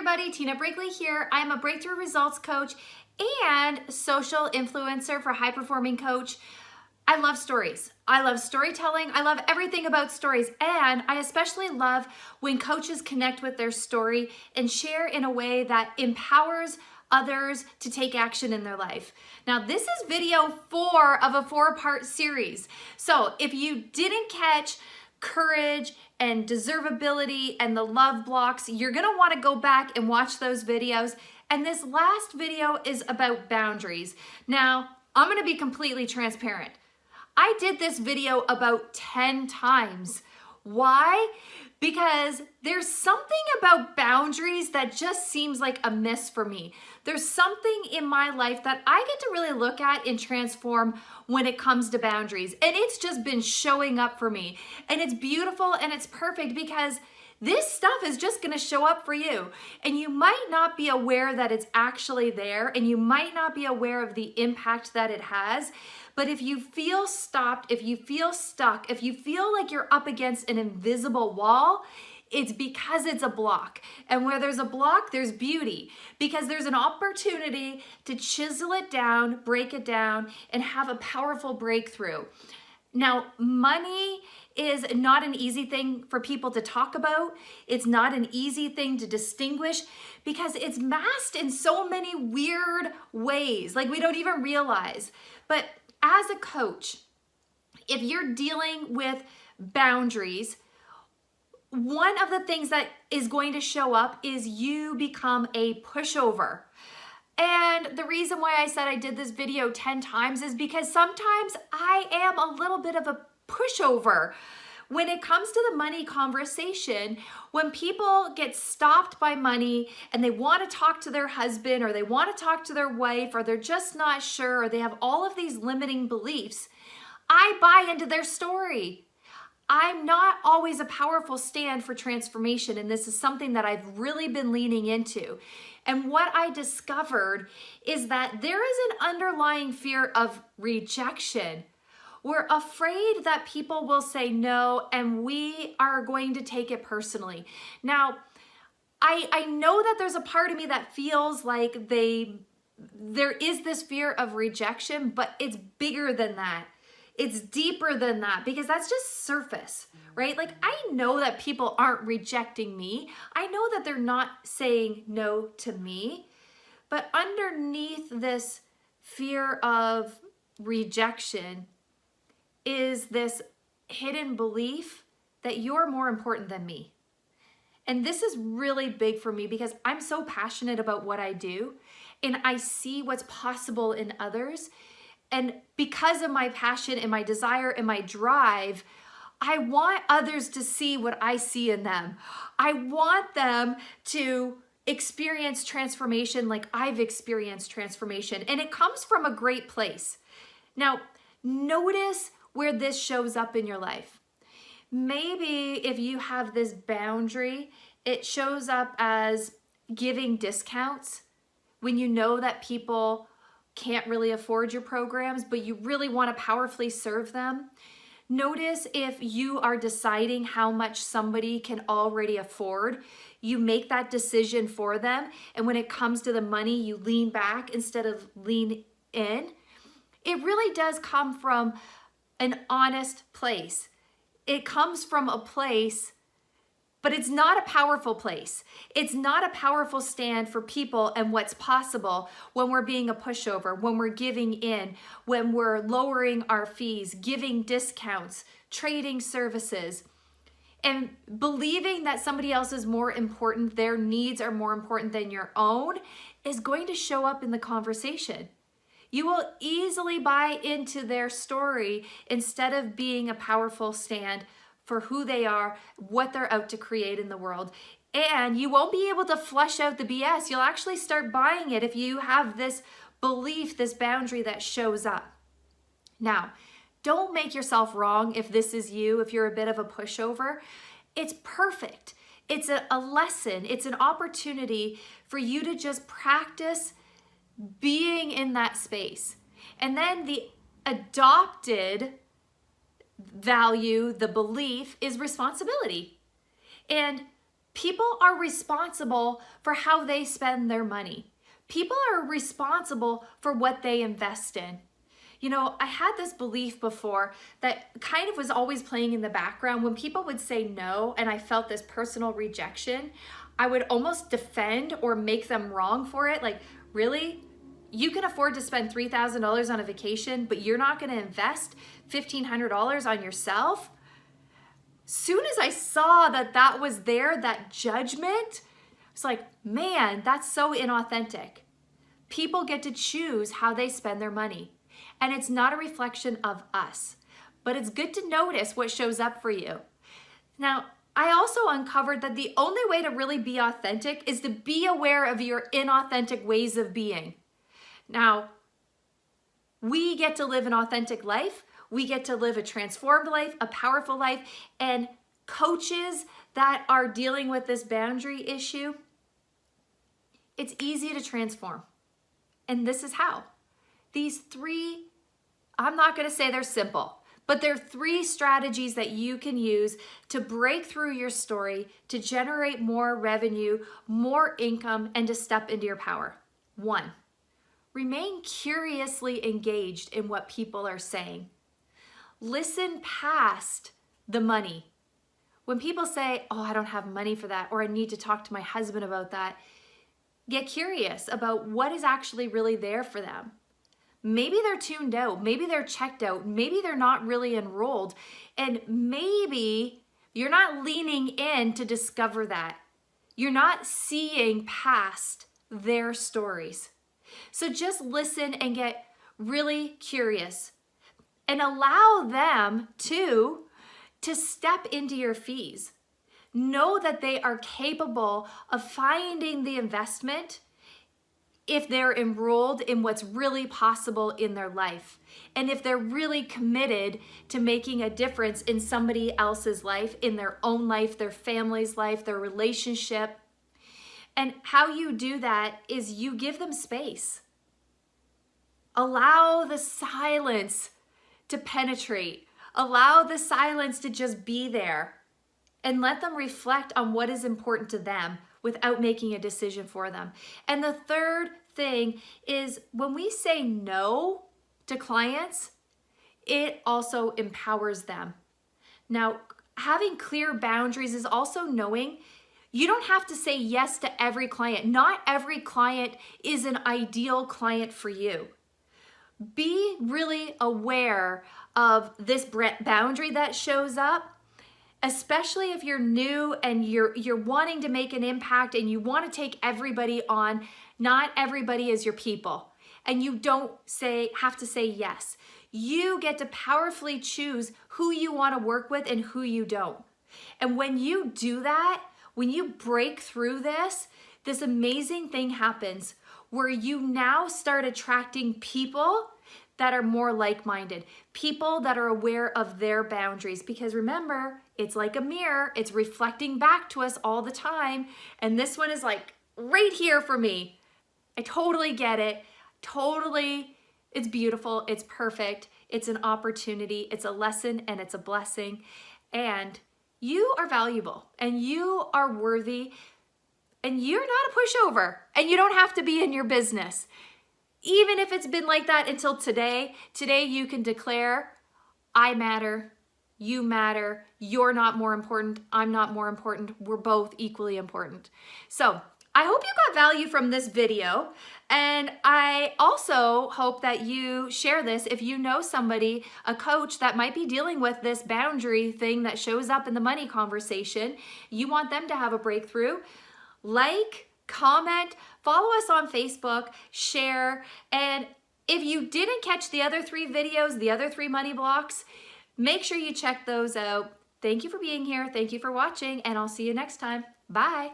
everybody, Tina Brigley here. I am a breakthrough results coach and social influencer for high performing coach. I love stories. I love storytelling. I love everything about stories. And I especially love when coaches connect with their story and share in a way that empowers others to take action in their life. Now, this is video 4 of a 4-part series. So if you didn't catch courage and deservability and the love blocks, you're gonna wanna go back and watch those videos. And this last video is about boundaries. Now, I'm gonna be completely transparent. I did this video about 10 times. Why? Because there's something about boundaries that just seems like a miss for me. There's something in my life that I get to really look at and transform when it comes to boundaries. And it's just been showing up for me. And it's beautiful and it's perfect because this stuff is just gonna show up for you. And you might not be aware that it's actually there, and you might not be aware of the impact that it has. But if you feel stopped, if you feel stuck, if you feel like you're up against an invisible wall, it's because it's a block. And where there's a block, there's beauty, because there's an opportunity to chisel it down, break it down, and have a powerful breakthrough. Now, money is not an easy thing for people to talk about. It's not an easy thing to distinguish because it's masked in so many weird ways, like we don't even realize. But as a coach, if you're dealing with boundaries, one of the things that is going to show up is you become a pushover. And the reason why I said I did this video 10 times is because sometimes I am a little bit of a pushover. When it comes to the money conversation, when people get stopped by money and they want to talk to their husband or they want to talk to their wife or they're just not sure or they have all of these limiting beliefs, I buy into their story. I'm not always a powerful stand for transformation, and this is something that I've really been leaning into. And what I discovered is that there is an underlying fear of rejection. We're afraid that people will say no, and we are going to take it personally. Now, I know that there's a part of me that feels like there is this fear of rejection, but it's bigger than that. It's deeper than that because that's just surface, right? Like I know that people aren't rejecting me. I know that they're not saying no to me, but underneath this fear of rejection is this hidden belief that you're more important than me. And this is really big for me because I'm so passionate about what I do and I see what's possible in others. And because of my passion and my desire and my drive, I want others to see what I see in them. I want them to experience transformation like I've experienced transformation. And it comes from a great place. Now, notice where this shows up in your life. Maybe if you have this boundary, it shows up as giving discounts when you know that people can't really afford your programs, but you really want to powerfully serve them. Notice if you are deciding how much somebody can already afford, you make that decision for them. And when it comes to the money, you lean back instead of lean in. It really does come from an honest place. It comes from a place, but it's not a powerful place. It's not a powerful stand for people and what's possible when we're being a pushover, when we're giving in, when we're lowering our fees, giving discounts, trading services, and believing that somebody else is more important, their needs are more important than your own, is going to show up in the conversation. You will easily buy into their story instead of being a powerful stand for who they are, what they're out to create in the world. And you won't be able to flush out the BS. You'll actually start buying it if you have this belief, this boundary that shows up. Now, don't make yourself wrong if this is you, if you're a bit of a pushover. It's perfect. It's a lesson. It's an opportunity for you to just practice being in that space. And then the adopted value, the belief, is responsibility. And People are responsible for how they spend their money. People are responsible for what they invest in. You know, I had this belief before that kind of was always playing in the background. When people would say no and I felt this personal rejection, I would almost defend or make them wrong for it. Like, really? You can afford to spend $3,000 on a vacation, but you're not going to invest $1,500 on yourself? Soon as I saw that that was there, that judgment, it's like, man, that's so inauthentic. People get to choose how they spend their money. And it's not a reflection of us, but it's good to notice what shows up for you. Now, I also uncovered that the only way to really be authentic is to be aware of your inauthentic ways of being. Now, we get to live an authentic life. We get to live a transformed life, a powerful life, and coaches that are dealing with this boundary issue, it's easy to transform. And this is how. These three, I'm not going to say they're simple, but there are three strategies that you can use to break through your story, to generate more revenue, more income, and to step into your power. 1, remain curiously engaged in what people are saying. Listen past the money. When people say, oh, I don't have money for that, or I need to talk to my husband about that, get curious about what is actually really there for them. Maybe they're tuned out, maybe they're checked out, maybe they're not really enrolled, and maybe you're not leaning in to discover that. You're not seeing past their stories. So just listen and get really curious and allow them to step into your fees. Know that they are capable of finding the investment if they're enrolled in what's really possible in their life. And if they're really committed to making a difference in somebody else's life, in their own life, their family's life, their relationship. And how you do that is you give them space. Allow the silence to penetrate. Allow the silence to just be there. And let them reflect on what is important to them without making a decision for them. And the third thing is when we say no to clients, it also empowers them. Now, having clear boundaries is also knowing you don't have to say yes to every client. Not every client is an ideal client for you. Be really aware of this boundary that shows up. Especially if you're new and you're wanting to make an impact and you want to take everybody on, not everybody is your people. And you don't have to say yes. You get to powerfully choose who you want to work with and who you don't. And when you do that, when you break through this amazing thing happens where you now start attracting people that are more like-minded, people that are aware of their boundaries. Because remember, it's like a mirror. It's reflecting back to us all the time. And this one is like right here for me. I totally get it. Totally, it's beautiful. It's perfect. It's an opportunity. It's a lesson and it's a blessing. And you are valuable and you are worthy and you're not a pushover and you don't have to be in your business. Even if it's been like that until today you can declare, I matter, you matter, you're not more important, I'm not more important, we're both equally important. So I hope you got value from this video, and I also hope that you share this if you know somebody, a coach that might be dealing with this boundary thing that shows up in the money conversation. You want them to have a breakthrough. Like, comment, follow us on Facebook, share, and if you didn't catch the other 3 videos, the other 3 money blocks, make sure you check those out. Thank you for being here. Thank you for watching, and I'll see you next time. Bye.